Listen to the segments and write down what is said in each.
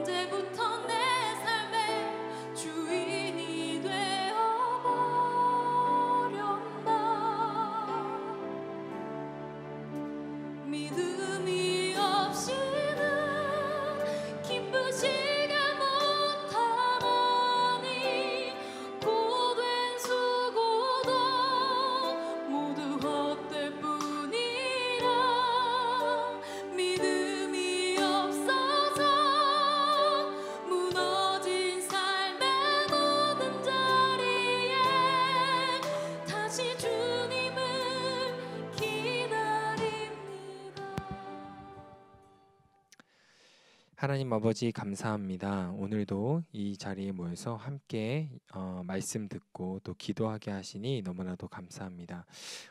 그때부터 내 삶의 주인이 되어버렸나. 믿음이 없이는 기쁘지가 못하나니 고된 수고도 모두 헛될 뿐이라. 믿음이 없어서 무너진 삶의 모든 자리에 다시 주님을 기다립니다. 하나님 아버지 감사합니다. 오늘도 이 자리에 모여서 함께 말씀 듣고 또 기도하게 하시니 너무나도 감사합니다.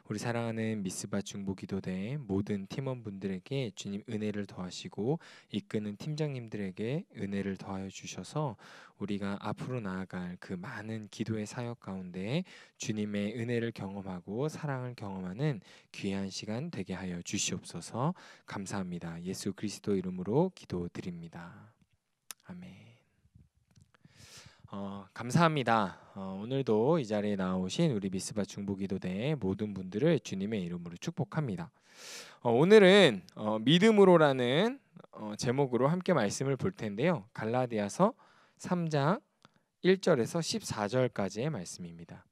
우리 사랑하는 미스바 중보기도대 모든 팀원분들에게 주님 은혜를 더하시고 이끄는 팀장님들에게 은혜를 더하여 주셔서 우리가 앞으로 나아갈 그 많은 기도의 사역 가운데 주님의 은혜를 경험하고 사랑을 경험하는 귀한 시간 되게 하여 주시옵소서. 감사합니다. 예수 그리스도 이름으로 기도드립니다. 아멘. 감사합니다. 오늘도 이 자리에 나오신 우리 미스바 중보기도대 모든 분들을 주님의 이름으로 축복합니다. 오늘은 믿음으로라는 제목으로 함께 말씀을 볼 텐데요. 갈라디아서 3장 1절에서 14절까지의 말씀입니다.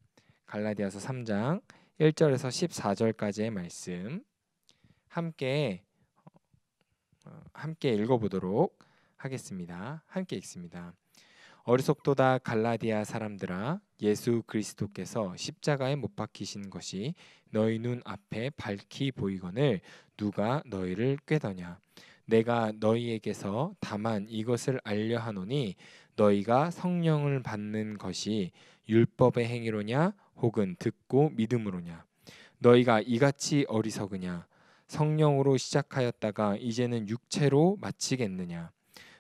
갈라디아서 3장 1절에서 14절까지의 말씀 함께 읽어보도록 하겠습니다. 함께 읽습니다. 어리석도다 갈라디아 사람들아, 예수 그리스도께서 십자가에 못 박히신 것이 너희 눈 앞에 밝히 보이거늘 누가 너희를 꾀더냐. 내가 너희에게서 다만 이것을 알려 하노니 너희가 성령을 받는 것이 율법의 행위로냐 혹은 듣고 믿음으로냐. 너희가 이같이 어리석으냐. 성령으로 시작하였다가 이제는 육체로 마치겠느냐.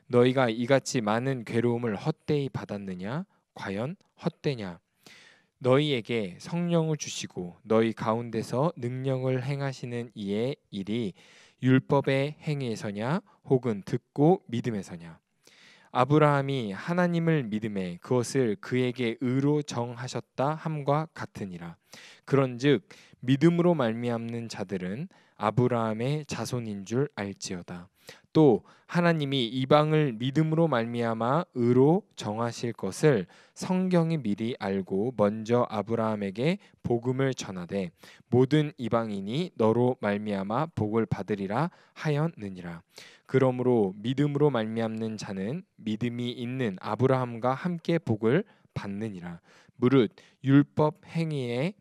너희가 이같이 많은 괴로움을 헛되이 받았느냐. 과연 헛되냐. 너희에게 성령을 주시고 너희 가운데서 능력을 행하시는 이의 일이 율법의 행위에서냐 혹은 듣고 믿음에서냐. 아브라함이 하나님을 믿음에 그것을 그에게 의로 정하셨다 함과 같으니라. 그런즉 믿음으로 말미암는 자들은 아브라함의 자손인 줄 알지어다. 또 하나님이 이방을 믿음으로 말미암아 의로 정하실 것을 성경이 미리 알고 먼저 아브라함에게 복음을 전하되 모든 이방인이 너로 말미암아 복을 받으리라 하였느니라. 그러므로 믿음으로 말미암는 자는 믿음이 있는 아브라함과 함께 복을 받느니라. 무릇 율법 행위에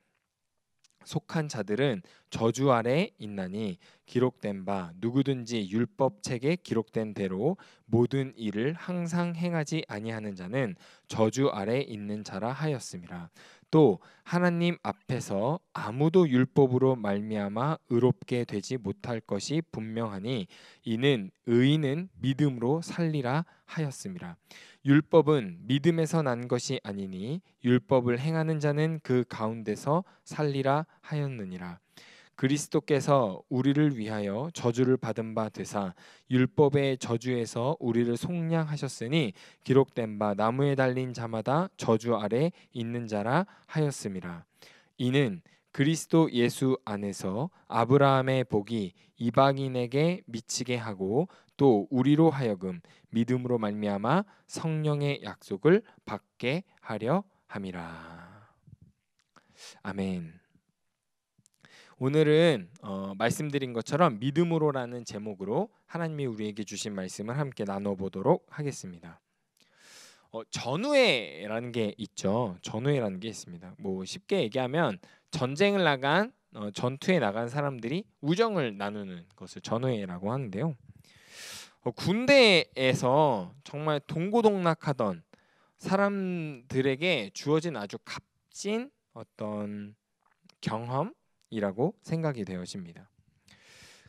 속한 자들은 저주 아래 있나니 기록된 바 누구든지 율법 책에 기록된 대로 모든 일을 항상 행하지 아니하는 자는 저주 아래 있는 자라 하였음이라. 또 하나님 앞에서 아무도 율법으로 말미암아 의롭게 되지 못할 것이 분명하니 이는 의인은 믿음으로 살리라 하였음이라. 율법은 믿음에서 난 것이 아니니 율법을 행하는 자는 그 가운데서 살리라 하였느니라. 그리스도께서 우리를 위하여 저주를 받은 바 되사 율법의 저주에서 우리를 속량하셨으니 기록된 바 나무에 달린 자마다 저주 아래 있는 자라 하였음이라. 이는 그리스도 예수 안에서 아브라함의 복이 이방인에게 미치게 하고 또 우리로 하여금 믿음으로 말미암아 성령의 약속을 받게 하려 함이라. 아멘. 오늘은 말씀드린 것처럼 믿음으로라는 제목으로 하나님이 우리에게 주신 말씀을 함께 나눠보도록 하겠습니다. 전우회라는 게 있죠. 전우회라는 게 있습니다. 뭐 쉽게 얘기하면 전쟁을 나간 전투에 나간 사람들이 우정을 나누는 것을 전우회라고 하는데요. 군대에서 정말 동고동락하던 사람들에게 주어진 아주 값진 어떤 경험이라고 생각이 되어집니다.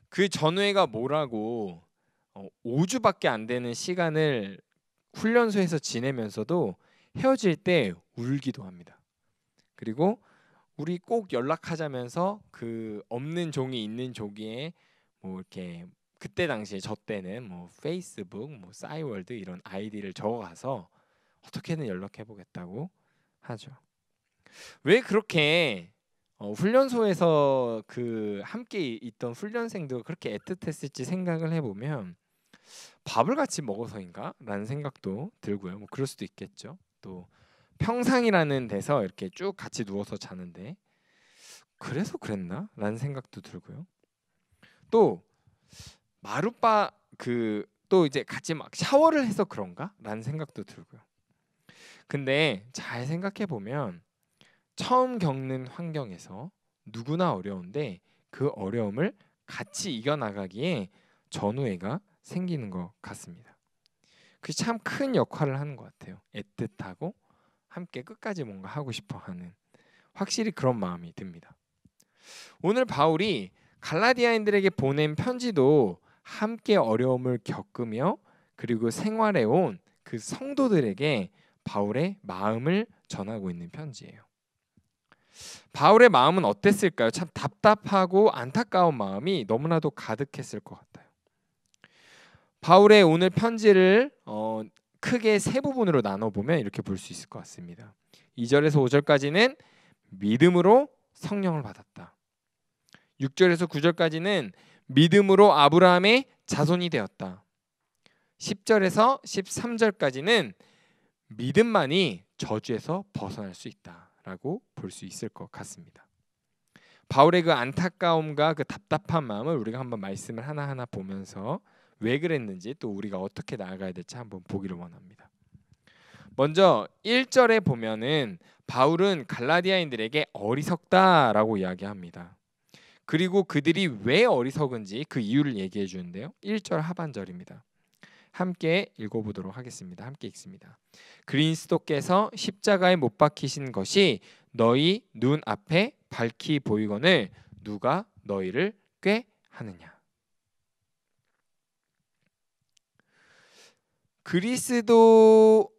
그 전후회가 뭐라고 5주밖에 안 되는 시간을 훈련소에서 지내면서도 헤어질 때 울기도 합니다. 그리고 우리 꼭 연락하자면서 그 없는 종이 있는 종이에 뭐 이렇게 그때 당시에 저 때는 뭐 페이스북, 뭐 싸이월드 이런 아이디를 적어가서 어떻게든 연락해 보겠다고 하죠. 왜 그렇게 훈련소에서 그 함께 있던 훈련생도 그렇게 애틋했을지 생각을 해보면 밥을 같이 먹어서인가? 라는 생각도 들고요. 뭐 그럴 수도 있겠죠. 또 평상이라는 데서 이렇게 쭉 같이 누워서 자는데 그래서 그랬나? 라는 생각도 들고요. 또 마룻바 또 이제 같이 막 샤워를 해서 그런가? 라는 생각도 들고요. 근데 잘 생각해 보면 처음 겪는 환경에서 누구나 어려운데 그 어려움을 같이 이겨나가기에 전우애가 생기는 것 같습니다. 그게 참 큰 역할을 하는 것 같아요. 애틋하고 함께 끝까지 뭔가 하고 싶어하는 확실히 그런 마음이 듭니다. 오늘 바울이 갈라디아인들에게 보낸 편지도 함께 어려움을 겪으며 그리고 생활해온 그 성도들에게 바울의 마음을 전하고 있는 편지예요. 바울의 마음은 어땠을까요? 참 답답하고 안타까운 마음이 너무나도 가득했을 것 같아요. 바울의 오늘 편지를 크게 세 부분으로 나눠보면 이렇게 볼 수 있을 것 같습니다. 2절에서 5절까지는 믿음으로 성령을 받았다. 6절에서 9절까지는 믿음으로 아브라함의 자손이 되었다. 10절에서 13절까지는 믿음만이 저주에서 벗어날 수 있다라고 볼 수 있을 것 같습니다. 바울의 그 안타까움과 그 답답한 마음을 우리가 한번 말씀을 하나하나 보면서 왜 그랬는지 또 우리가 어떻게 나아가야 될지 한번 보기를 원합니다. 먼저 1절에 보면은 바울은 갈라디아인들에게 어리석다라고 이야기합니다. 그리고 그들이 왜 어리석은지 그 이유를 얘기해 주는데요. 1절 하반절입니다. 함께 읽어보도록 하겠습니다. 함께 읽습니다. 그리스도께서 십자가에 못 박히신 것이 너희 눈 앞에 밝히 보이거늘 누가 너희를 꾀하느냐. 그리스도께서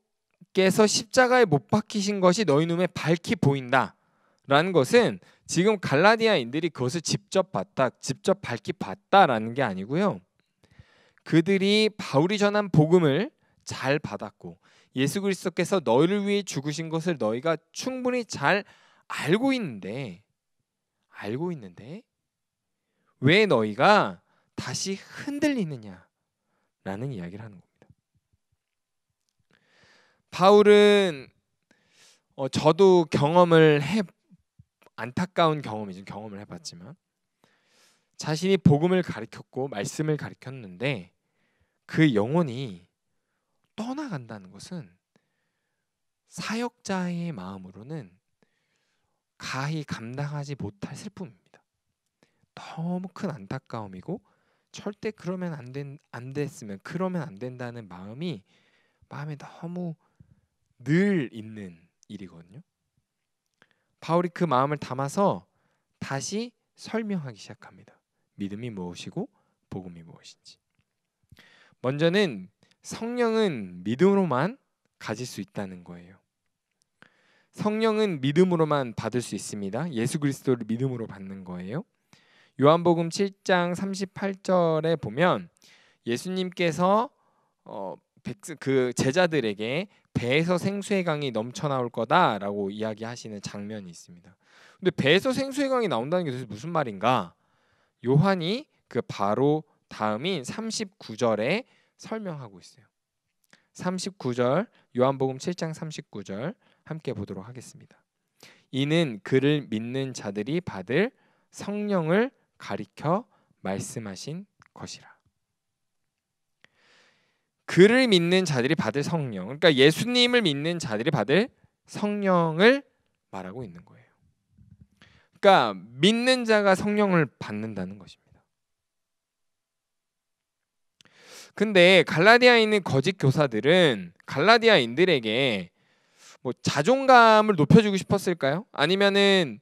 십자가에 못 박히신 것이 너희 눈에 밝히 보인다라는 것은 지금 갈라디아인들이 그것을 직접 봤다, 직접 밝히 봤다라는 게 아니고요. 그들이 바울이 전한 복음을 잘 받았고 예수 그리스도께서 너희를 위해 죽으신 것을 너희가 충분히 잘 알고 있는데 왜 너희가 다시 흔들리느냐라는 이야기를 하는 겁니다. 바울은 저도 안타까운 경험을 해봤지만 자신이 복음을 가르쳤고 말씀을 가르쳤는데 그 영혼이 떠나간다는 것은 사역자의 마음으로는 가히 감당하지 못할 슬픔입니다. 너무 큰 안타까움이고 절대 그러면 그러면 안 된다는 마음에 너무 늘 있는 일이거든요. 바울이 그 마음을 담아서 다시 설명하기 시작합니다. 믿음이 무엇이고 복음이 무엇인지. 먼저는 성령은 믿음으로만 가질 수 있다는 거예요. 성령은 믿음으로만 받을 수 있습니다. 예수 그리스도를 믿음으로 받는 거예요. 요한복음 7장 38절에 보면 예수님께서 그 제자들에게 배에서 생수의 강이 넘쳐나올 거다라고 이야기하시는 장면이 있습니다. 근데 배에서 생수의 강이 나온다는 게 도대체 무슨 말인가? 요한이 그 바로 다음인 39절에 설명하고 있어요. 39절 요한복음 7장 39절 함께 보도록 하겠습니다. 이는 그를 믿는 자들이 받을 성령을 가리켜 말씀하신 것이라. 그를 믿는 자들이 받을 성령, 그러니까 예수님을 믿는 자들이 받을 성령을 말하고 있는 거예요. 그러니까 믿는 자가 성령을 받는다는 것입니다. 근데 갈라디아에 있는 거짓 교사들은 갈라디아인들에게 뭐 자존감을 높여주고 싶었을까요? 아니면은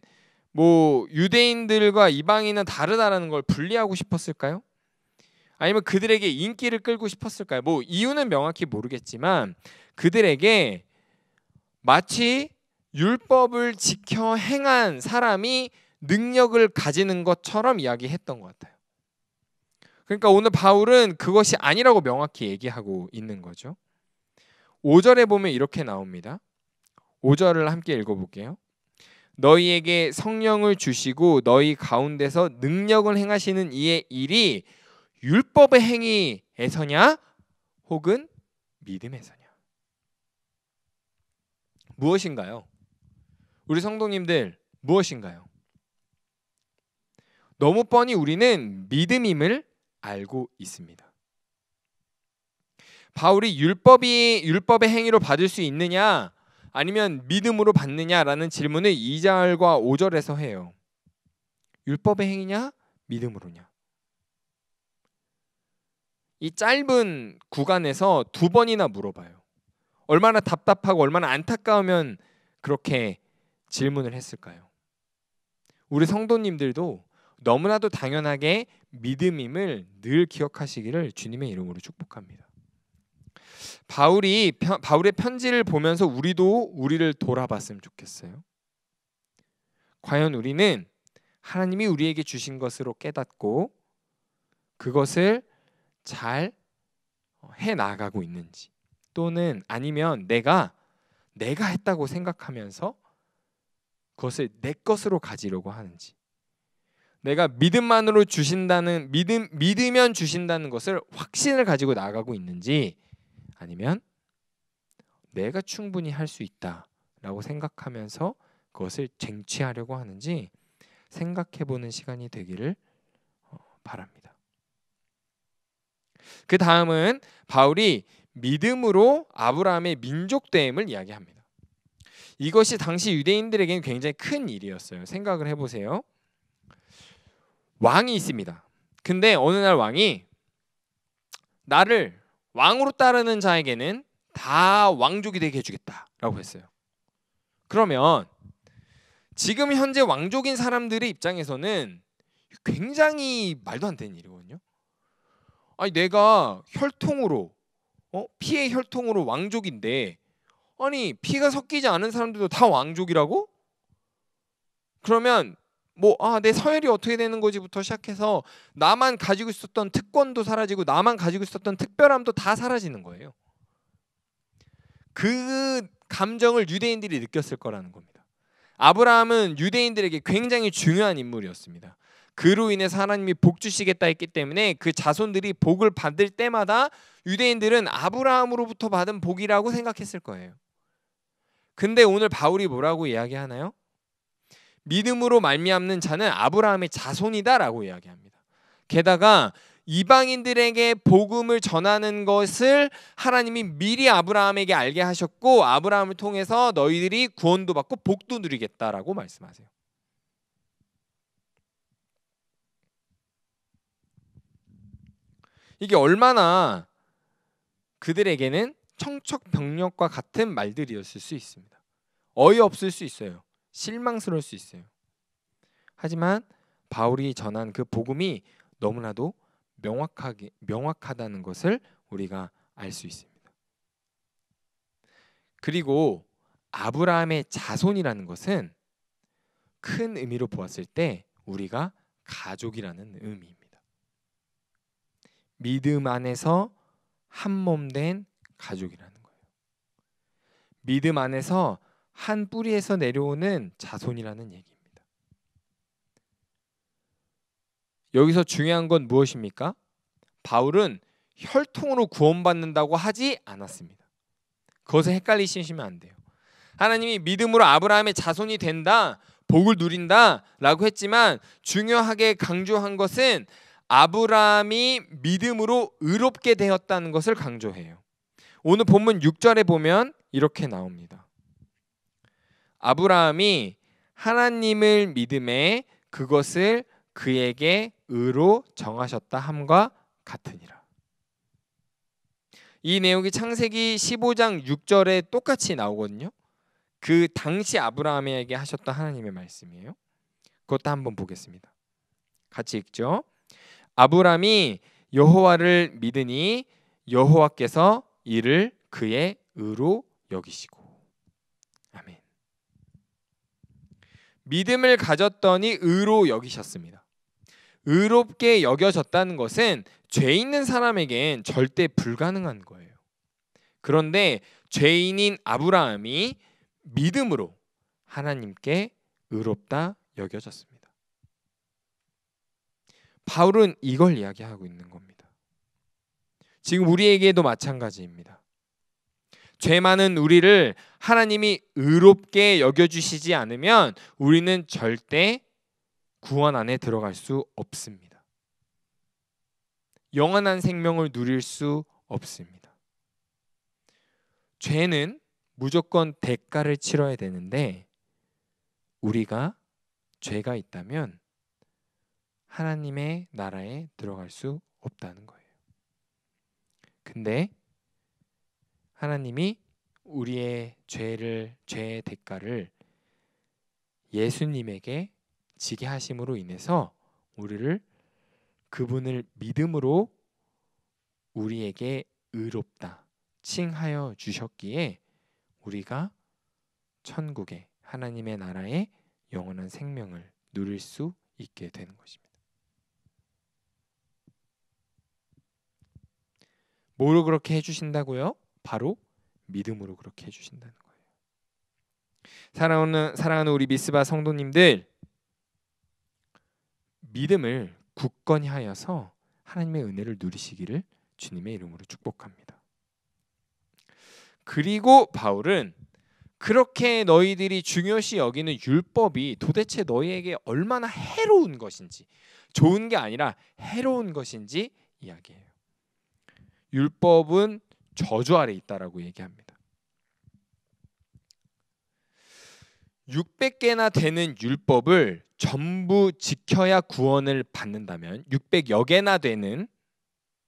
뭐 유대인들과 이방인은 다르다라는 걸 분리하고 싶었을까요? 아니면 그들에게 인기를 끌고 싶었을까요? 뭐 이유는 명확히 모르겠지만 그들에게 마치 율법을 지켜 행한 사람이 능력을 가지는 것처럼 이야기했던 것 같아요. 그러니까 오늘 바울은 그것이 아니라고 명확히 얘기하고 있는 거죠. 5절에 보면 이렇게 나옵니다. 5절을 함께 읽어볼게요. 너희에게 성령을 주시고 너희 가운데서 능력을 행하시는 이의 일이 율법의 행위에서냐 혹은 믿음에서냐. 무엇인가요? 우리 성도님들 무엇인가요? 너무 뻔히 우리는 믿음임을 알고 있습니다. 바울이 율법의 행위로 받을 수 있느냐 아니면 믿음으로 받느냐라는 질문을 2절과 5절에서 해요. 율법의 행위냐 믿음으로냐. 이 짧은 구간에서 두 번이나 물어봐요. 얼마나 답답하고 얼마나 안타까우면 그렇게 질문을 했을까요? 우리 성도님들도 너무나도 당연하게 믿음임을 늘 기억하시기를 주님의 이름으로 축복합니다. 바울의 편지를 보면서 우리를 돌아봤으면 좋겠어요. 과연 우리는 하나님이 우리에게 주신 것으로 깨닫고 그것을 잘 해나가고 있는지, 또는 아니면 내가 했다고 생각하면서 그것을 내 것으로 가지려고 하는지, 내가 믿음으면 주신다는 것을 확신을 가지고 나아가고 있는지, 아니면 내가 충분히 할 수 있다라고 생각하면서 그것을 쟁취하려고 하는지 생각해보는 시간이 되기를 바랍니다. 그 다음은 바울이 믿음으로 아브라함의 민족됨을 이야기합니다. 이것이 당시 유대인들에게는 굉장히 큰 일이었어요. 생각을 해보세요. 왕이 있습니다. 근데 어느 날 왕이 나를 왕으로 따르는 자에게는 다 왕족이 되게 해주겠다라고 했어요. 그러면 지금 현재 왕족인 사람들의 입장에서는 굉장히 말도 안 되는 일이거든요. 아니 내가 혈통으로 피의 혈통으로 왕족인데, 아니 피가 섞이지 않은 사람들도 다 왕족이라고? 그러면 내 서열이 어떻게 되는 거지부터 시작해서 나만 가지고 있었던 특권도 사라지고 나만 가지고 있었던 특별함도 다 사라지는 거예요. 그 감정을 유대인들이 느꼈을 거라는 겁니다. 아브라함은 유대인들에게 굉장히 중요한 인물이었습니다. 그로 인해서 하나님이 복 주시겠다 했기 때문에 그 자손들이 복을 받을 때마다 유대인들은 아브라함으로부터 받은 복이라고 생각했을 거예요. 근데 오늘 바울이 뭐라고 이야기하나요? 믿음으로 말미암는 자는 아브라함의 자손이다라고 이야기합니다. 게다가 이방인들에게 복음을 전하는 것을 하나님이 미리 아브라함에게 알게 하셨고, 아브라함을 통해서 너희들이 구원도 받고 복도 누리겠다라고 말씀하세요. 이게 얼마나 그들에게는 청천벽력과 같은 말들이었을 수 있습니다. 어이없을 수 있어요. 실망스러울 수 있어요. 하지만 바울이 전한 그 복음이 너무나도 명확하다는 것을 우리가 알 수 있습니다. 그리고 아브라함의 자손이라는 것은 큰 의미로 보았을 때 우리가 가족이라는 의미입니다. 믿음 안에서 한 몸 된 가족이라는 거예요. 믿음 안에서 한 뿌리에서 내려오는 자손이라는 얘기입니다. 여기서 중요한 건 무엇입니까? 바울은 혈통으로 구원받는다고 하지 않았습니다. 그것을 헷갈리시면 안 돼요. 하나님이 믿음으로 아브라함의 자손이 된다, 복을 누린다 라고 했지만 중요하게 강조한 것은 아브라함이 믿음으로 의롭게 되었다는 것을 강조해요. 오늘 본문 6절에 보면 이렇게 나옵니다. 아브라함이 하나님을 믿음에 그것을 그에게 의로 정하셨다 함과 같으니라. 이 내용이 창세기 15장 6절에 똑같이 나오거든요. 그 당시 아브라함에게 하셨던 하나님의 말씀이에요. 그것도 한번 보겠습니다. 같이 읽죠. 아브라함이 여호와를 믿으니 여호와께서 이를 그의 의로 여기시고. 아멘. 믿음을 가졌더니 의로 여기셨습니다. 의롭게 여겨졌다는 것은 죄 있는 사람에겐 절대 불가능한 거예요. 그런데 죄인인 아브라함이 믿음으로 하나님께 의롭다 여겨졌습니다. 바울은 이걸 이야기하고 있는 겁니다. 지금 우리에게도 마찬가지입니다. 죄 많은 우리를 하나님이 의롭게 여겨주시지 않으면 우리는 절대 구원 안에 들어갈 수 없습니다. 영원한 생명을 누릴 수 없습니다. 죄는 무조건 대가를 치러야 되는데 우리가 죄가 있다면 하나님의 나라에 들어갈 수 없다는 거예요. 근데 하나님이 우리의 죄의 대가를 예수님에게 지게 하심으로 인해서 우리를 그분을 믿음으로 우리에게 의롭다 칭하여 주셨기에 우리가 천국에 하나님의 나라에 영원한 생명을 누릴 수 있게 되는 것입니다. 뭐로 그렇게 해주신다고요? 바로 믿음으로 그렇게 해주신다는 거예요. 사랑하는 우리 미스바 성도님들, 믿음을 굳건히 하여서 하나님의 은혜를 누리시기를 주님의 이름으로 축복합니다. 그리고 바울은 그렇게 너희들이 중요시 여기는 율법이 도대체 너희에게 얼마나 해로운 것인지, 좋은 게 아니라 해로운 것인지 이야기해요. 율법은 저주 아래 있다라고 얘기합니다. 600개나 되는 율법을 전부 지켜야 구원을 받는다면 600여 개나 되는,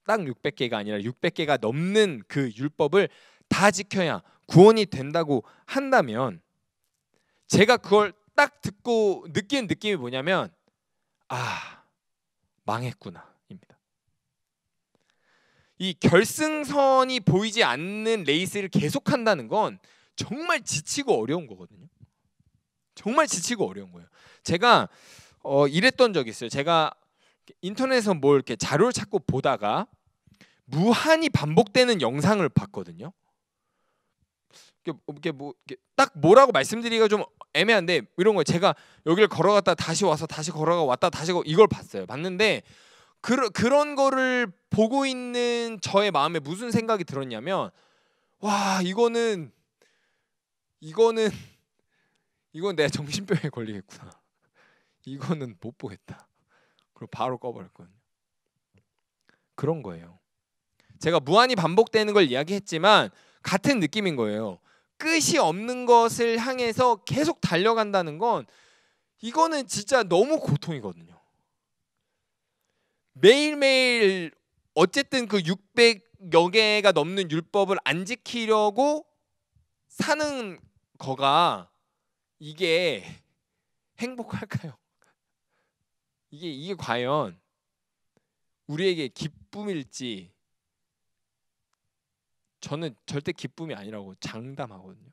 딱 600개가 아니라 600개가 넘는 그 율법을 다 지켜야 구원이 된다고 한다면, 제가 그걸 딱 듣고 느낀 느낌이 뭐냐면 망했구나 입니다. 이 결승선이 보이지 않는 레이스를 계속한다는 건 정말 지치고 어려운 거거든요. 정말 지치고 어려운 거예요. 제가 이랬던 적이 있어요. 제가 인터넷에서 뭘 이렇게 자료를 찾고 보다가 무한히 반복되는 영상을 봤거든요. 딱 뭐라고 말씀드리기가 좀 애매한데 이런 거, 제가 여기를 걸어갔다 다시 와서 다시 걸어가 왔다 다시 이걸 봤어요. 봤는데 그런 거를 보고 있는 저의 마음에 무슨 생각이 들었냐면, 와, 이건 내가 정신병에 걸리겠구나. 이거는 못 보겠다. 그리고 바로 꺼버렸거든요. 그런 거예요. 제가 무한히 반복되는 걸 이야기했지만 같은 느낌인 거예요. 끝이 없는 것을 향해서 계속 달려간다는 건 이거는 진짜 너무 고통이거든요. 매일매일 어쨌든 그 600여 개가 넘는 율법을 안 지키려고 사는 거가 이게 행복할까요? 이게 과연 우리에게 기쁨일지, 저는 절대 기쁨이 아니라고 장담하거든요.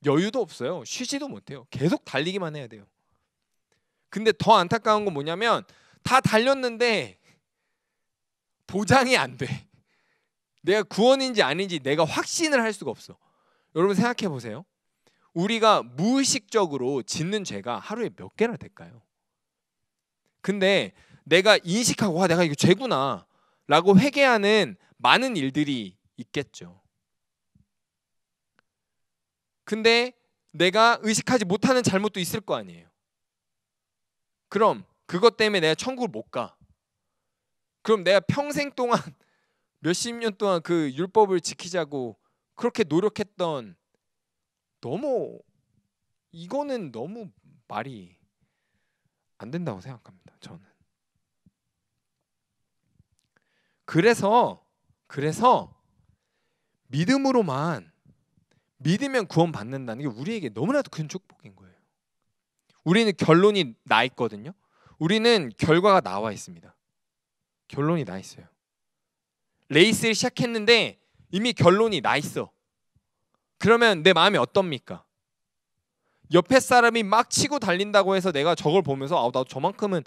여유도 없어요. 쉬지도 못해요. 계속 달리기만 해야 돼요. 근데 더 안타까운 건 뭐냐면 다 달렸는데 보장이 안 돼. 내가 구원인지 아닌지 내가 확신을 할 수가 없어. 여러분 생각해 보세요. 우리가 무의식적으로 짓는 죄가 하루에 몇 개나 될까요? 근데 내가 인식하고 내가 이거 죄구나 라고 회개하는 많은 일들이 있겠죠. 근데 내가 의식하지 못하는 잘못도 있을 거 아니에요. 그럼 그것 때문에 내가 천국을 못 가. 그럼 내가 평생 동안 몇십 년 동안 그 율법을 지키자고 그렇게 노력했던, 이거는 너무 말이 안 된다고 생각합니다. 저는. 그래서 믿으면 구원 받는다는 게 우리에게 너무나도 큰 축복인 거예요. 우리는 결론이 나 있거든요. 우리는 결과가 나와 있습니다. 결론이 나 있어요. 레이스를 시작했는데 이미 결론이 나 있어. 그러면 내 마음이 어떻습니까? 옆에 사람이 막 치고 달린다고 해서 내가 저걸 보면서 나도 저만큼은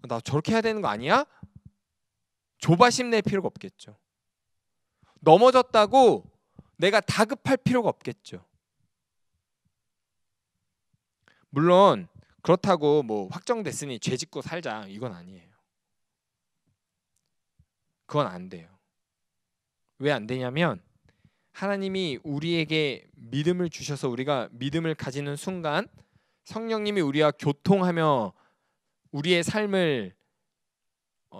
나 저렇게 해야 되는 거 아니야? 조바심 낼 필요가 없겠죠. 넘어졌다고 내가 다급할 필요가 없겠죠. 물론 그렇다고 뭐 확정됐으니 죄 짓고 살자 이건 아니에요. 그건 안 돼요. 왜 안 되냐면 하나님이 우리에게 믿음을 주셔서 우리가 믿음을 가지는 순간 성령님이 우리와 교통하며 우리의 삶을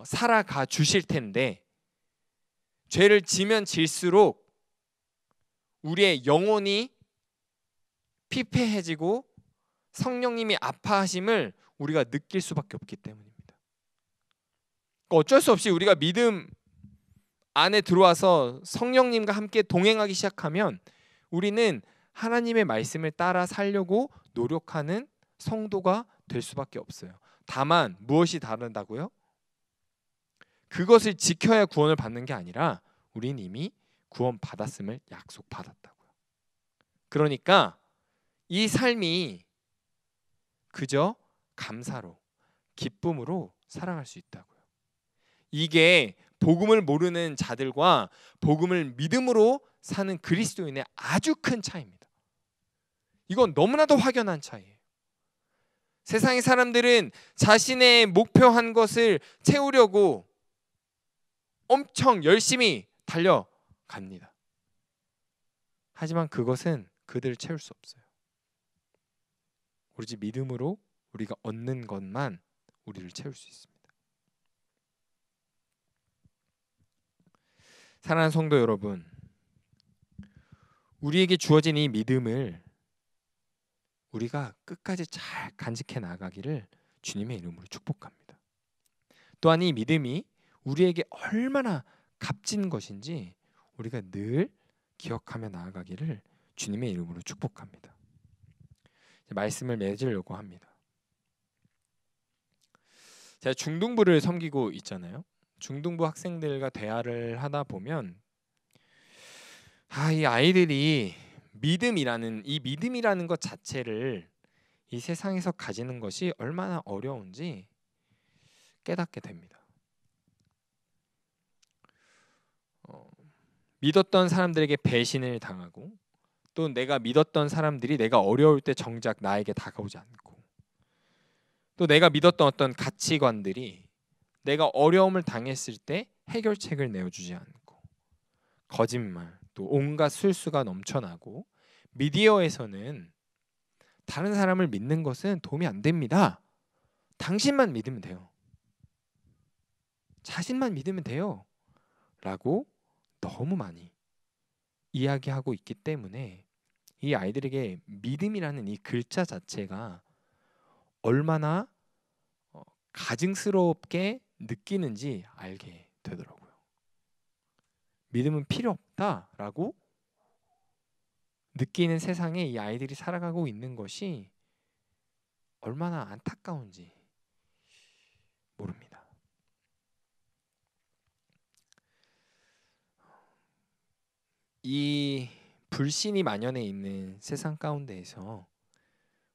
살아가 주실 텐데, 죄를 지면 질수록 우리의 영혼이 피폐해지고 성령님이 아파하심을 우리가 느낄 수밖에 없기 때문입니다. 그러니까 어쩔 수 없이 우리가 믿음 안에 들어와서 성령님과 함께 동행하기 시작하면 우리는 하나님의 말씀을 따라 살려고 노력하는 성도가 될 수밖에 없어요. 다만 무엇이 다르다고요? 그것을 지켜야 구원을 받는 게 아니라 우리는 이미 구원 받았음을 약속받았다고요. 그러니까 이 삶이 그저 감사로, 기쁨으로 살아갈 수 있다고요. 이게 복음을 모르는 자들과 복음을 믿음으로 사는 그리스도인의 아주 큰 차이입니다. 이건 너무나도 확연한 차이예요. 세상의 사람들은 자신의 목표한 것을 채우려고 엄청 열심히 달려갑니다. 하지만 그것은 그들을 채울 수 없어요. 오로지 믿음으로 우리가 얻는 것만 우리를 채울 수 있습니다. 사랑하는 성도 여러분, 우리에게 주어진 이 믿음을 우리가 끝까지 잘 간직해 나가기를 주님의 이름으로 축복합니다. 또한 이 믿음이 우리에게 얼마나 값진 것인지 우리가 늘 기억하며 나아가기를 주님의 이름으로 축복합니다. 말씀을 맺으려고 합니다. 제가 중등부를 섬기고 있잖아요. 중등부 학생들과 대화를 하다 보면 이 아이들이 믿음이라는 것 자체를 이 세상에서 가지는 것이 얼마나 어려운지 깨닫게 됩니다. 믿었던 사람들에게 배신을 당하고, 또 내가 믿었던 사람들이 내가 어려울 때 정작 나에게 다가오지 않고, 또 내가 믿었던 어떤 가치관들이 내가 어려움을 당했을 때 해결책을 내어주지 않고, 거짓말, 또 온갖 술수가 넘쳐나고, 미디어에서는 다른 사람을 믿는 것은 도움이 안 됩니다. 당신만 믿으면 돼요. 자신만 믿으면 돼요. 라고 너무 많이 이야기하고 있기 때문에 이 아이들에게 믿음이라는 이 글자 자체가 얼마나 가증스럽게 느끼는지 알게 되더라고요. 믿음은 필요 없다라고 느끼는 세상에 이 아이들이 살아가고 있는 것이 얼마나 안타까운지 모릅니다. 이 불신이 만연해 있는 세상 가운데에서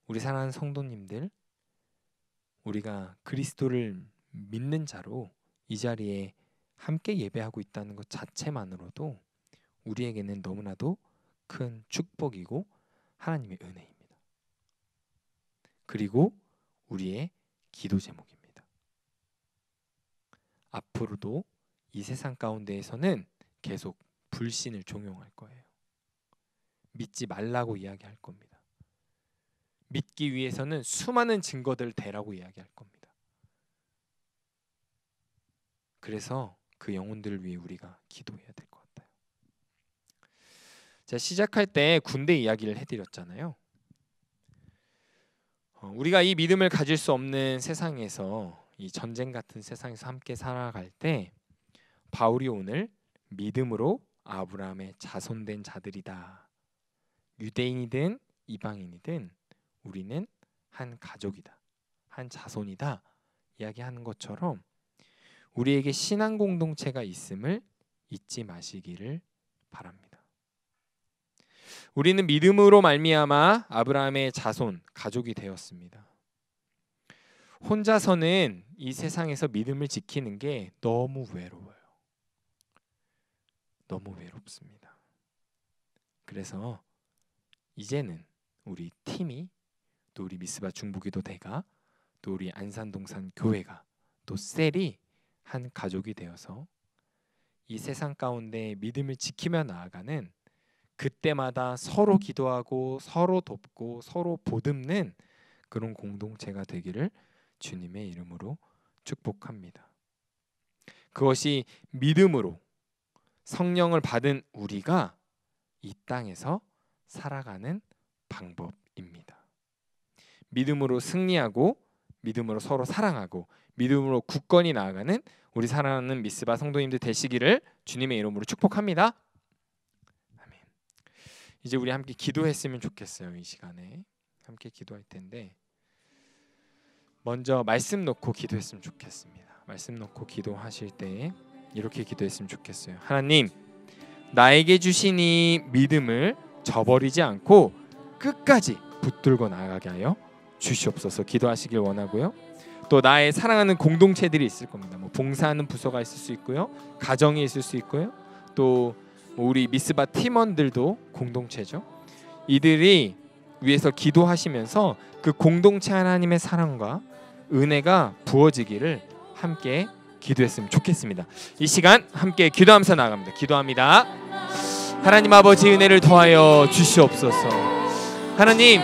우리 사랑하는 성도님들, 우리가 그리스도를 믿는 자로 이 자리에 함께 예배하고 있다는 것 자체만으로도 우리에게는 너무나도 큰 축복이고 하나님의 은혜입니다. 그리고 우리의 기도 제목입니다. 앞으로도 이 세상 가운데에서는 계속 불신을 종용할 거예요. 믿지 말라고 이야기할 겁니다. 믿기 위해서는 수많은 증거들을 대라고 이야기할 겁니다. 그래서 그 영혼들을 위해 우리가 기도해야 될 것 같아요. 제가 시작할 때 군대 이야기를 해드렸잖아요. 우리가 이 믿음을 가질 수 없는 세상에서, 이 전쟁 같은 세상에서 함께 살아갈 때 바울이 오늘 믿음으로 아브라함의 자손된 자들이다. 유대인이든 이방인이든 우리는 한 가족이다, 한 자손이다 이야기하는 것처럼 우리에게 신앙 공동체가 있음을 잊지 마시기를 바랍니다. 우리는 믿음으로 말미암아 아브라함의 자손, 가족이 되었습니다. 혼자서는 이 세상에서 믿음을 지키는 게 너무 외로워요. 너무 외롭습니다. 그래서 이제는 우리 팀이, 또 우리 미스바 중부기도대가, 또 우리 안산동산 교회가, 또 셀이 한 가족이 되어서 이 세상 가운데 믿음을 지키며 나아가는, 그때마다 서로 기도하고 서로 돕고 서로 보듬는 그런 공동체가 되기를 주님의 이름으로 축복합니다. 그것이 믿음으로 성령을 받은 우리가 이 땅에서 살아가는 방법입니다. 믿음으로 승리하고 믿음으로 서로 사랑하고 믿음으로 굳건히 나아가는 우리 사랑하는 미스바 성도님들 되시기를 주님의 이름으로 축복합니다. 아멘. 이제 우리 함께 기도했으면 좋겠어요. 이 시간에 함께 기도할 텐데 먼저 말씀 놓고 기도했으면 좋겠습니다. 말씀 놓고 기도하실 때 이렇게 기도했으면 좋겠어요. 하나님, 나에게 주신 이 믿음을 저버리지 않고 끝까지 붙들고 나아가게 하여 주시옵소서 기도하시길 원하고요. 또 나의 사랑하는 공동체들이 있을 겁니다. 뭐 봉사하는 부서가 있을 수 있고요, 가정이 있을 수 있고요, 또 우리 미스바 팀원들도 공동체죠. 이들이 위해서 기도하시면서 그 공동체 하나님의 사랑과 은혜가 부어지기를 함께 기도했으면 좋겠습니다. 이 시간 함께 기도하면서 나아갑니다. 기도합니다. 하나님 아버지, 은혜를 더하여 주시옵소서. 하나님,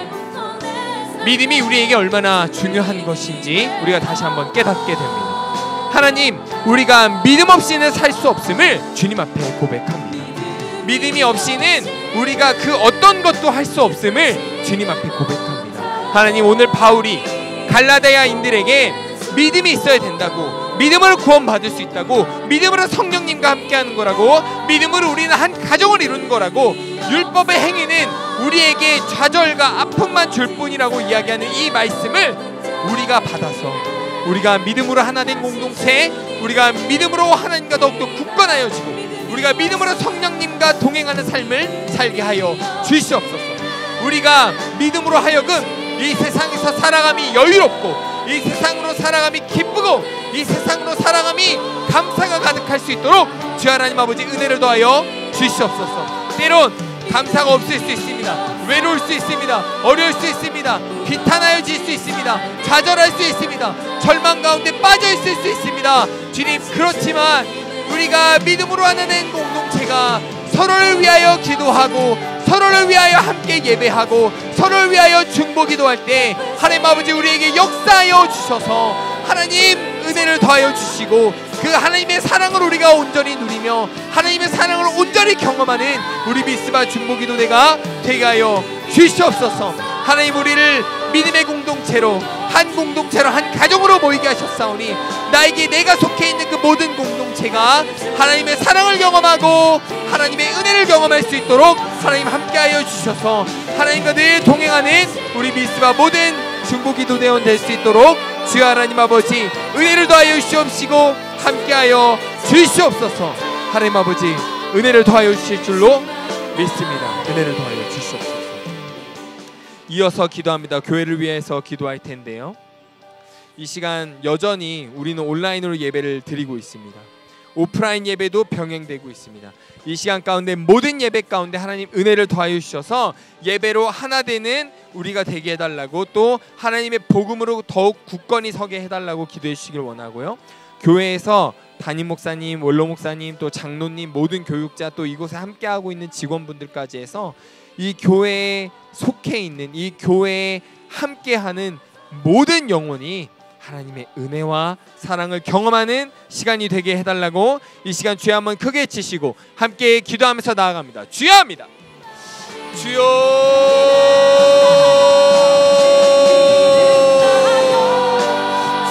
믿음이 우리에게 얼마나 중요한 것인지 우리가 다시 한번 깨닫게 됩니다. 하나님, 우리가 믿음 없이는 살 수 없음을 주님 앞에 고백합니다. 믿음이 없이는 우리가 그 어떤 것도 할 수 없음을 주님 앞에 고백합니다. 하나님, 오늘 바울이 갈라디아인들에게 믿음이 있어야 된다고, 믿음으로 구원받을 수 있다고, 믿음으로 성령님과 함께하는 거라고, 믿음으로 우리는 한 가정을 이루는 거라고, 율법의 행위는 우리에게 좌절과 아픔만 줄 뿐이라고 이야기하는 이 말씀을 우리가 받아서 우리가 믿음으로 하나 된 공동체, 우리가 믿음으로 하나님과 더욱더 굳건하여지고 우리가 믿음으로 성령님과 동행하는 삶을 살게 하여 주시옵소서. 우리가 믿음으로 하여금 이 세상에서 살아감이 여유롭고, 이 세상으로 살아감이 기쁘고, 이 세상으로 살아감이 감사가 가득할 수 있도록 주 하나님 아버지 은혜를 더하여 주시옵소서. 때론 감사가 없을 수 있습니다. 외로울 수 있습니다. 어려울 수 있습니다. 비탄하여질 수 있습니다. 좌절할 수 있습니다. 절망 가운데 빠져 있을 수 있습니다. 주님, 그렇지만 우리가 믿음으로 하나된 공동체가 서로를 위하여 기도하고 서로를 위하여 함께 예배하고 서로를 위하여 중보기도할 때 하나님 아버지 우리에게 역사하여 주셔서 하나님 은혜를 더하여 주시고 그 하나님의 사랑을 우리가 온전히 누리며 하나님의 사랑을 온전히 경험하는 우리 미스바 중보기도대가 되게 하여 주시옵소서. 하나님, 우리를 믿음의 공동체로, 한 공동체로, 한 가정으로 모이게 하셨사오니 나에게 내가 속해 있는 그 모든 공동체가 하나님의 사랑을 경험하고 하나님의 은혜를 경험할 수 있도록 하나님 함께하여 주셔서 하나님과 늘 동행하는 우리 미스바 모든 중보기도대원 될 수 있도록 주여 하나님 아버지 은혜를 더하여 주시옵시고 함께하여 주시옵소서. 하나님 아버지 은혜를 더하여 주실 줄로 믿습니다. 은혜를 더하여 주시옵소서. 이어서 기도합니다. 교회를 위해서 기도할 텐데요, 이 시간 여전히 우리는 온라인으로 예배를 드리고 있습니다. 오프라인 예배도 병행되고 있습니다. 이 시간 가운데 모든 예배 가운데 하나님 은혜를 더하여 주셔서 예배로 하나 되는 우리가 되게 해달라고, 또 하나님의 복음으로 더욱 굳건히 서게 해달라고 기도해 주시길 원하고요. 교회에서 담임 목사님, 원로 목사님, 또 장로님, 모든 교육자, 또 이곳에 함께하고 있는 직원분들까지 해서 이 교회에 속해 있는, 이 교회에 함께하는 모든 영혼이 하나님의 은혜와 사랑을 경험하는 시간이 되게 해달라고 이 시간 주여 한번 크게 외치시고 함께 기도하면서 나아갑니다. 주여 합니다. 주여,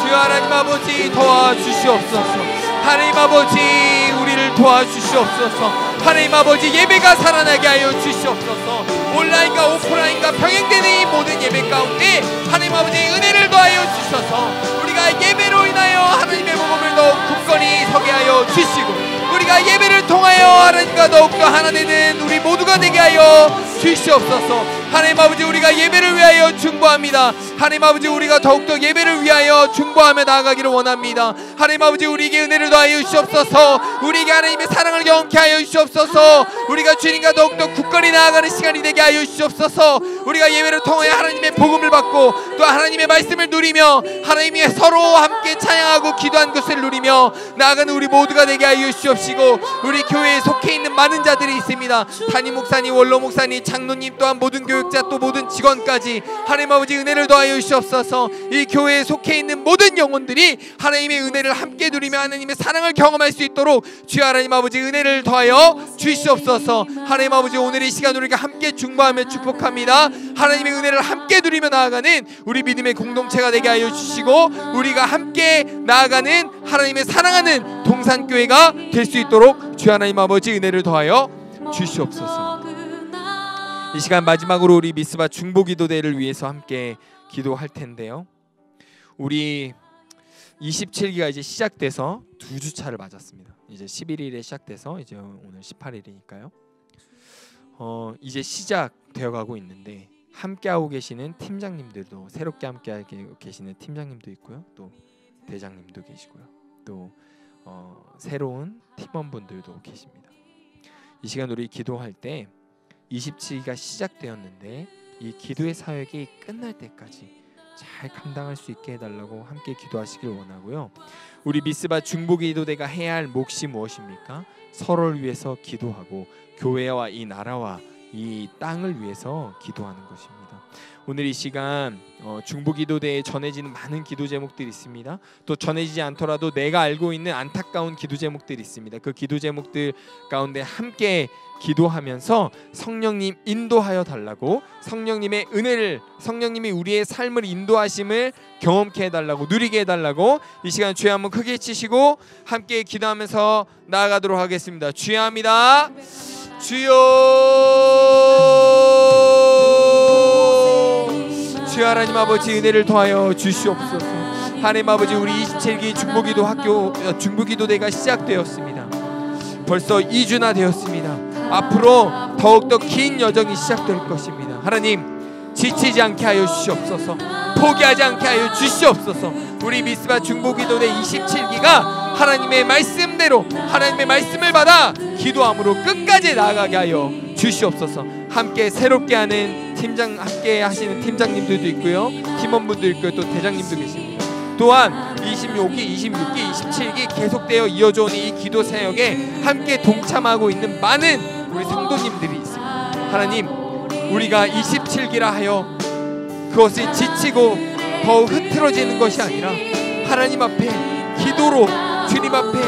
주여 하나님 아버지 도와주시옵소서. 하나님 아버지 우리를 도와주시옵소서. 하나님 아버지 예배가 살아나게 하여 주시옵소서. 온라인과 오프라인과 병행되는 이 모든 예배 가운데 하나님 아버지 은혜를 더하여 주셔서 우리가 예배로 인하여 하나님의 복음을 더욱 굳건히 서게 하여 주시고 우리가 예배를 통하여 하나님과 더욱더 하나 되는 우리 모두가 되게 하여 주시옵소서. 하나님 아버지, 우리가 예배를 위하여 중보합니다. 하나님 아버지, 우리가 더욱더 예배를 위하여 중보하며 나아가기를 원합니다. 하나님 아버지, 우리에게 은혜를 더하여 주시옵소서. 우리에게 하나님의 사랑을 경험케 하여 주시옵소서. 우리가 주님과 더욱더 굳건히 나아가는 시간이 되게 하여 주시옵소서. 우리가 예배를 통하여 하나님의 복음을 받고 또 하나님의 말씀을 누리며 하나님의 서로 함께 찬양하고 기도한 것을 누리며 나아가는 우리 모두가 되게 하여 주시옵시고, 우리 교회에 속해 있는 많은 자들이 있습니다. 담임 목사님, 원로 목사님, 장로님, 또한 모든 교육자, 또 모든 직원까지 하나님 아버지 은혜를 더하여 주시옵소서. 이 교회에 속해 있는 모든 영혼들이 하나님의 은혜를 함께 누리며 하나님의 사랑을 경험할 수 있도록 주여 하나님 아버지 은혜를 더하여 주시옵소서. 하나님 아버지, 오늘 이 시간 우리가 함께 중보하며 축복합니다. 하나님의 은혜를 함께 누리며 나아가는 우리 믿음의 공동체가 되게 하여 주시고, 우리가 함께 나아가는 하나님의 사랑하는 동산교회가 될 수 있도록 주여 하나님 아버지 은혜를 더하여 주시옵소서. 이 시간 마지막으로 우리 미스바 중보기도대회를 위해서 함께 기도할 텐데요, 우리 27기가 이제 시작돼서 2주차를 맞았습니다. 이제 11일에 시작돼서 이제 오늘 18일이니까요. 이제 시작되어 가고 있는데, 함께하고 계시는 팀장님들도, 새롭게 함께하고 계시는 팀장님도 있고요, 또 대장님도 계시고요, 또 새로운 팀원분들도 계십니다. 이 시간 우리 기도할 때 27기가 시작되었는데 이 기도의 사역이 끝날 때까지 잘 감당할 수 있게 해달라고 함께 기도하시길 원하고요. 우리 미스바 중보기도대가 해야 할 몫이 무엇입니까? 서로를 위해서 기도하고 교회와 이 나라와 이 땅을 위해서 기도하는 것입니다. 오늘 이 시간 중보기도대에 전해지는 많은 기도 제목들이 있습니다. 또 전해지지 않더라도 내가 알고 있는 안타까운 기도 제목들이 있습니다. 그 기도 제목들 가운데 함께 기도하면서 성령님 인도하여 달라고, 성령님의 은혜를, 성령님이 우리의 삶을 인도하심을 경험케 해달라고, 누리게 해달라고 이 시간 주여 한번 크게 치시고 함께 기도하면서 나아가도록 하겠습니다. 주여 합니다. 주여, 주여 하나님 아버지 은혜를 더하여 주시옵소서. 하나님 아버지, 우리 27기 중보기도대가 시작되었습니다. 벌써 2주나 되었습니다. 앞으로 더욱더 긴 여정이 시작될 것입니다. 하나님, 지치지 않게 하여 주시옵소서. 포기하지 않게 하여 주시옵소서. 우리 미스바 중보기도대 27기가 하나님의 말씀대로 하나님의 말씀을 받아 기도함으로 끝까지 나아가게 하여 주시옵소서. 함께 새롭게 하는 팀장, 함께 하시는 팀장님들도 있고요, 팀원분도 있고요, 또 대장님도 계십니다. 또한 26기, 27기 계속되어 이어져오는 이 기도 사역에 함께 동참하고 있는 많은 우리 성도님들이 있습니다. 하나님, 우리가 27기라 하여 그것이 지치고 더욱 흐트러지는 것이 아니라 하나님 앞에 기도로 주님 앞에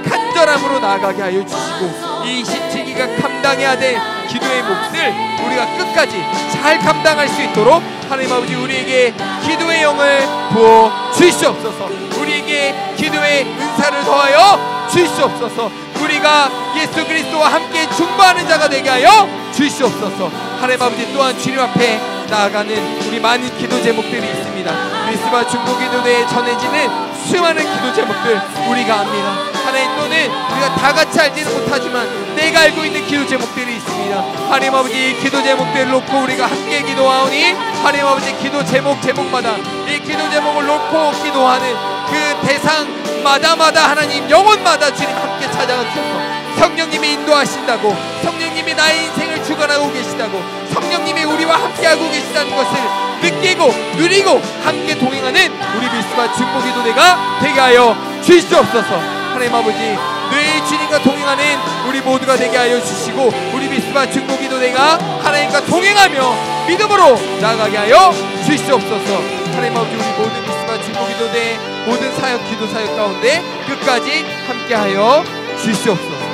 간절함으로 나아가게 하여 주시고, 이 27기가 감당해야 될 기도의 몫을 우리가 끝까지 잘 감당할 수 있도록 하나님 아버지 우리에게 기도의 영을 부어 주시옵소서. 우리에게 기도의 은사를 더하여 주시옵소서. 우리가 예수 그리스도와 함께 중보하는 자가 되게 하여 주시옵소서. 하나님 아버지, 또한 주님 앞에 나아가는 우리 많은 기도 제목들이 있습니다. 미스바 중보기도대에 전해지는 수많은 기도 제목들 우리가 압니다. 하나님, 또는 우리가 다 같이 알지는 못하지만 내가 알고 있는 기도 제목들이 있습니다. 하나님 아버지, 이 기도 제목들을 놓고 우리가 함께 기도하오니 하나님 아버지, 기도 제목마다 이 기도 제목을 놓고 기도하는 그 대상마다 하나님 영혼마다 주님 함께 찾아가 주셔서 성령님이 인도하신다고, 성령님이 나의 인생을 주관하고 계시다고, 성령님이 우리와 함께하고 계시다는 것을 느끼고 누리고 함께 동행하는 우리 미스바 중보기도대가 되게 하여 주시옵소서. 하나님 아버지, 늘 주님과 동행하는 우리 모두가 되게 하여 주시고, 우리 미스바 중보기도대가 하나님과 동행하며 믿음으로 나아가게 하여 주시옵소서. 하나님 아버지, 우리 모든 미스바 중보기도대 모든 사역, 기도 사역 가운데 끝까지 함께하여 주시옵소서.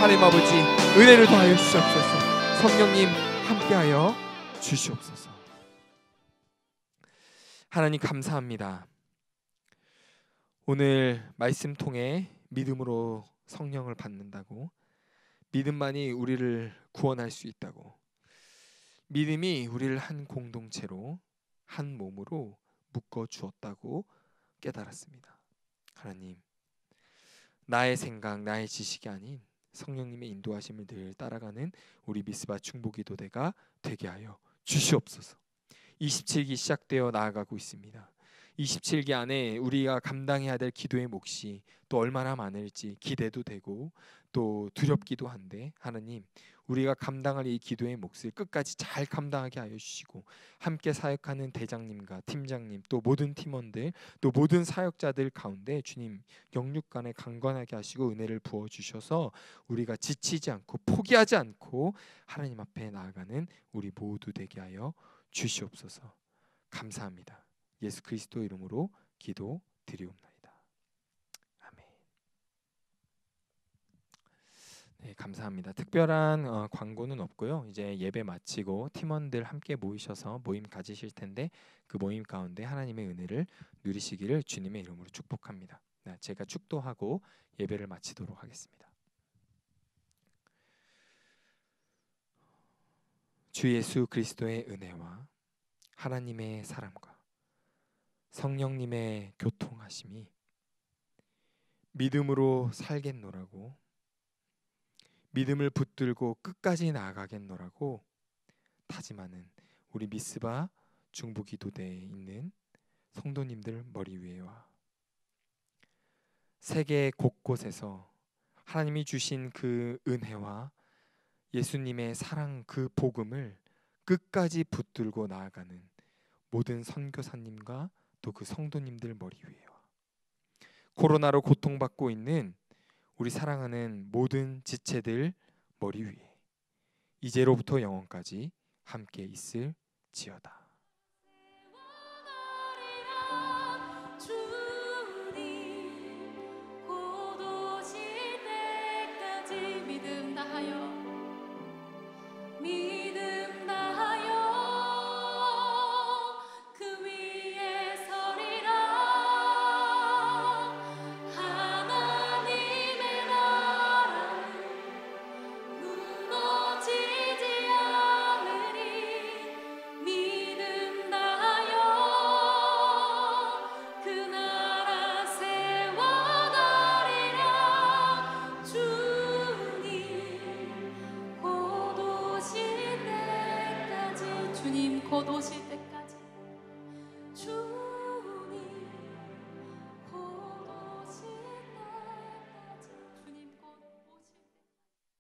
하나님 아버지, 은혜를 더하여 주시옵소서. 성령님 함께하여 주시옵소서. 하나님 감사합니다. 오늘 말씀 통해 믿음으로 성령을 받는다고, 믿음만이 우리를 구원할 수 있다고, 믿음이 우리를 한 공동체로, 한 몸으로 묶어 주었다고 깨달았습니다. 하나님, 나의 생각, 나의 지식이 아닌 성령님의 인도하심을 늘 따라가는 우리 미스바 중보기도대가 되게 하여 주시옵소서. 27기 시작되어 나아가고 있습니다. 27기 안에 우리가 감당해야 될 기도의 몫이 또 얼마나 많을지 기대도 되고 또 두렵기도 한데, 하나님, 우리가 감당할 이 기도의 몫을 끝까지 잘 감당하게 하여 주시고, 함께 사역하는 대장님과 팀장님, 또 모든 팀원들, 또 모든 사역자들 가운데 주님 영육간에 강건하게 하시고 은혜를 부어 주셔서 우리가 지치지 않고 포기하지 않고 하나님 앞에 나아가는 우리 모두 되게 하여 주시옵소서. 감사합니다. 예수 그리스도 이름으로 기도드리옵나이다. 아멘. 네, 감사합니다. 특별한 광고는 없고요. 이제 예배 마치고 팀원들 함께 모이셔서 모임 가지실 텐데, 그 모임 가운데 하나님의 은혜를 누리시기를 주님의 이름으로 축복합니다. 네, 제가 축도하고 예배를 마치도록 하겠습니다. 주 예수 그리스도의 은혜와 하나님의 사랑과 성령님의 교통하심이 믿음으로 살겠노라고, 믿음을 붙들고 끝까지 나아가겠노라고 다짐하는 우리 미스바 중부기도대에 있는 성도님들 머리 위에와 세계 곳곳에서 하나님이 주신 그 은혜와 예수님의 사랑, 그 복음을 끝까지 붙들고 나아가는 모든 선교사님과 또 그 성도님들 머리 위에와 코로나로 고통받고 있는 우리 사랑하는 모든 지체들 머리 위에 이제로부터 영원까지 함께 있을지어다. 주님 곧 오실 때까지 믿음 다하여 그 위에 서리라. 하나님의 나라는 무너지지 않으리. 믿음 다하여 그 나라 세워가리라. 주님 곧 오실 때까지, 주님 곧 오실 때까지